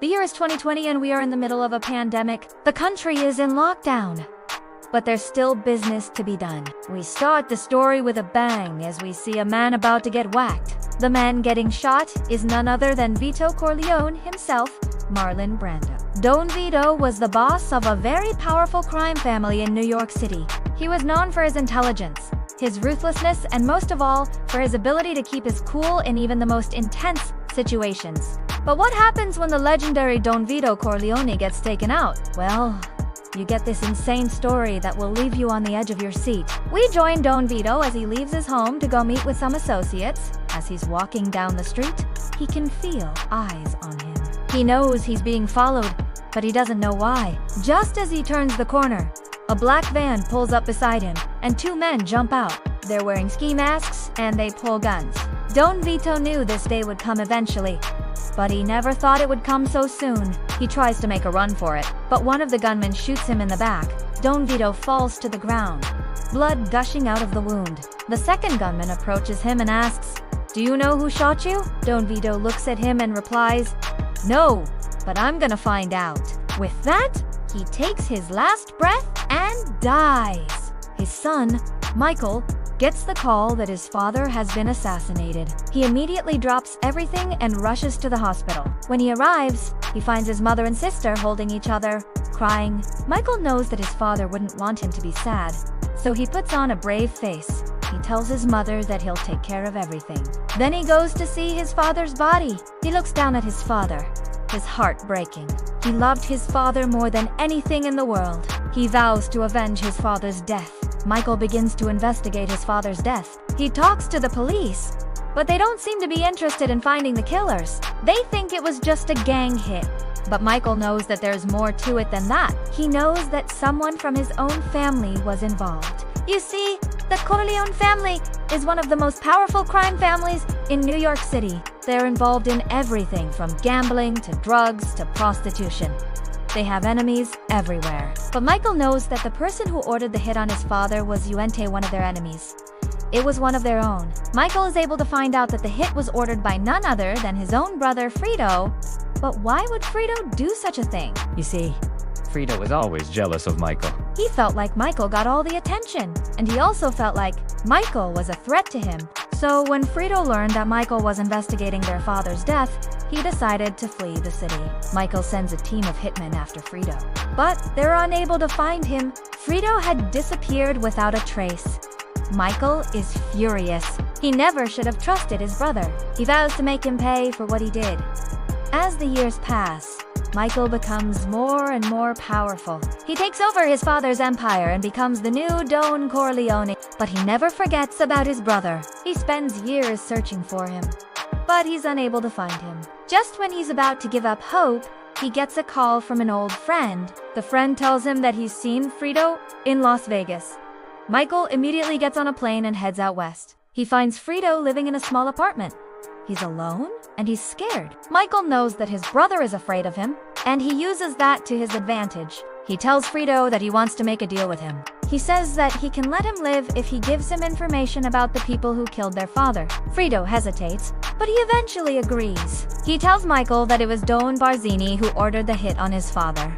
The year is 2020 and we are in the middle of a pandemic. The country is in lockdown. But there's still business to be done. We start the story with a bang as we see a man about to get whacked. The man getting shot is none other than Vito Corleone himself, Marlon Brando. Don Vito was the boss of a very powerful crime family in New York City. He was known for his intelligence, his ruthlessness, and most of all, for his ability to keep his cool in even the most intense situations. But what happens when the legendary Don Vito Corleone gets taken out? Well, you get this insane story that will leave you on the edge of your seat. We join Don Vito as he leaves his home to go meet with some associates. As he's walking down the street, he can feel eyes on him. He knows he's being followed, but he doesn't know why. Just as he turns the corner, a black van pulls up beside him, and two men jump out. They're wearing ski masks, and they pull guns. Don Vito knew this day would come eventually, but he never thought it would come so soon. He tries to make a run for it, but one of the gunmen shoots him in the back. Don Vito falls to the ground, blood gushing out of the wound. The second gunman approaches him and asks, "Do you know who shot you?" Don Vito looks at him and replies, "No, but I'm gonna find out." With that, he takes his last breath and dies. His son, Michael, gets the call that his father has been assassinated. He immediately drops everything and rushes to the hospital. When he arrives, he finds his mother and sister holding each other, crying. Michael knows that his father wouldn't want him to be sad, so he puts on a brave face. He tells his mother that he'll take care of everything. Then he goes to see his father's body. He looks down at his father, his heart breaking. He loved his father more than anything in the world. He vows to avenge his father's death. Michael begins to investigate his father's death. He talks to the police, but they don't seem to be interested in finding the killers. They think it was just a gang hit. But Michael knows that there's more to it than that. He knows that someone from his own family was involved. You see, the Corleone family is one of the most powerful crime families in New York City. They're involved in everything from gambling to drugs to prostitution. They have enemies everywhere. But Michael knows that the person who ordered the hit on his father was one of their enemies. It was one of their own. Michael is able to find out that the hit was ordered by none other than his own brother, Frito. But why would Frito do such a thing? You see, Frito was always jealous of Michael. he felt like Michael got all the attention, and he also felt like Michael was a threat to him. So when Frito learned that Michael was investigating their father's death, he decided to flee the city. Michael sends a team of hitmen after Frito, but they're unable to find him. Frito had disappeared without a trace. Michael is furious. He never should have trusted his brother. He vows to make him pay for what he did. As the years pass, Michael becomes more and more powerful. He takes over his father's empire and becomes the new Don Corleone, but he never forgets about his brother. He spends years searching for him, but he's unable to find him. Just when he's about to give up hope, he gets a call from an old friend. The friend tells him that he's seen Frito in Las Vegas. Michael immediately gets on a plane and heads out west. He finds Frito living in a small apartment. He's alone and he's scared. Michael knows that his brother is afraid of him, and he uses that to his advantage. He tells Frito that he wants to make a deal with him. He says that he can let him live if he gives him information about the people who killed their father. Frito hesitates, but he eventually agrees. He tells Michael that it was Don Barzini who ordered the hit on his father.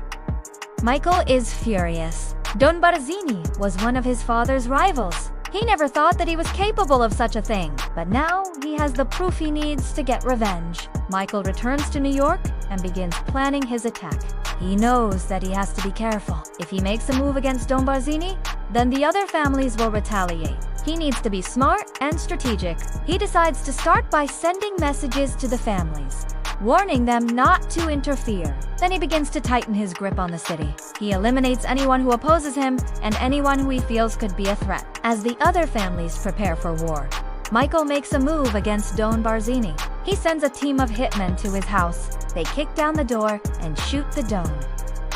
Michael is furious. Don Barzini was one of his father's rivals. He never thought that he was capable of such a thing, but now he has the proof he needs to get revenge. Michael returns to New York and begins planning his attack. He knows that he has to be careful. If he makes a move against Don Barzini, then the other families will retaliate. He needs to be smart and strategic. He decides to start by sending messages to the families, warning them not to interfere. Then he begins to tighten his grip on the city. He eliminates anyone who opposes him and anyone who he feels could be a threat. As the other families prepare for war, Michael makes a move against Don Barzini. He sends a team of hitmen to his house. They kick down the door and shoot the Don.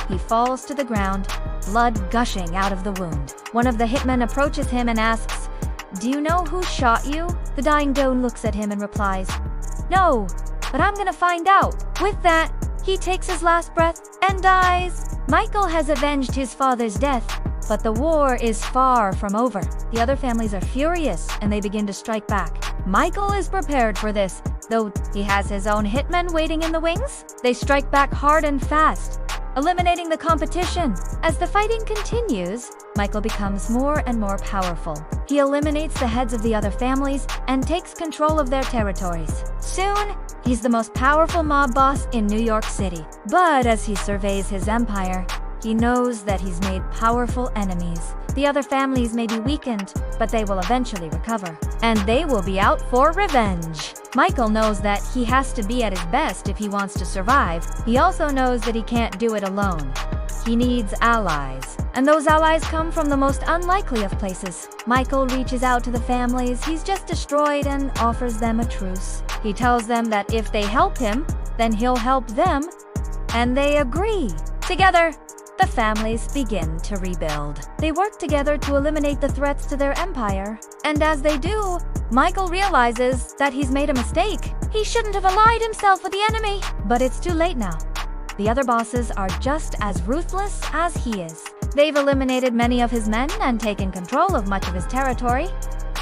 He falls to the ground, blood gushing out of the wound. One of the hitmen approaches him and asks, "Do you know who shot you?" The dying Don looks at him and replies, "No, but I'm gonna find out." With that, he takes his last breath and dies. Michael has avenged his father's death, but the war is far from over. The other families are furious and they begin to strike back. Michael is prepared for this. Though he has his own hitmen waiting in the wings, they strike back hard and fast, eliminating the competition. As the fighting continues, Michael becomes more and more powerful. He eliminates the heads of the other families and takes control of their territories. Soon, he's the most powerful mob boss in New York City. But as he surveys his empire, he knows that he's made powerful enemies. The other families may be weakened, but they will eventually recover. And they will be out for revenge. Michael knows that he has to be at his best if he wants to survive. He also knows that he can't do it alone. He needs allies. And those allies come from the most unlikely of places. Michael reaches out to the families he's just destroyed and offers them a truce. He tells them that if they help him, then he'll help them. And they agree. Together, the families begin to rebuild. They work together to eliminate the threats to their empire. And as they do, Michael realizes that he's made a mistake. He shouldn't have allied himself with the enemy. But it's too late now. The other bosses are just as ruthless as he is. They've eliminated many of his men and taken control of much of his territory.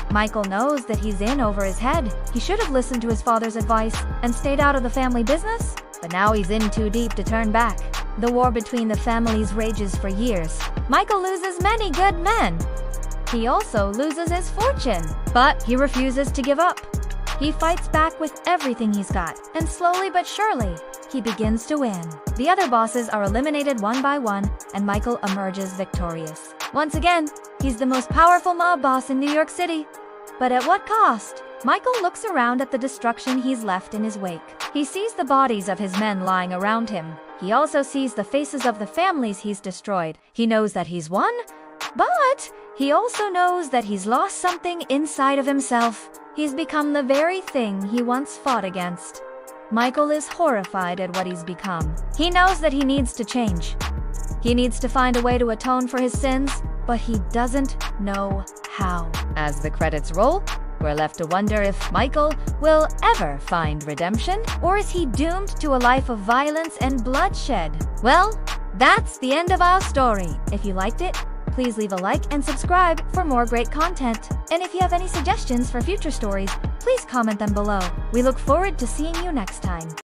Michael knows that he's in over his head. He should have listened to his father's advice and stayed out of the family business. But now he's in too deep to turn back. The war between the families rages for years. Michael loses many good men. He also loses his fortune, but he refuses to give up. He fights back with everything he's got, and slowly but surely, he begins to win. The other bosses are eliminated one by one, and Michael emerges victorious. Once again, he's the most powerful mob boss in New York City. But at what cost? Michael looks around at the destruction he's left in his wake. He sees the bodies of his men lying around him. He also sees the faces of the families he's destroyed. He knows that he's won, but he also knows that he's lost something inside of himself. He's become the very thing he once fought against. Michael is horrified at what he's become. He knows that he needs to change. He needs to find a way to atone for his sins, but he doesn't know how. As the credits roll, we're left to wonder if Michael will ever find redemption, or is he doomed to a life of violence and bloodshed? Well, that's the end of our story. If you liked it, please leave a like and subscribe for more great content. And if you have any suggestions for future stories, please comment them below. We look forward to seeing you next time.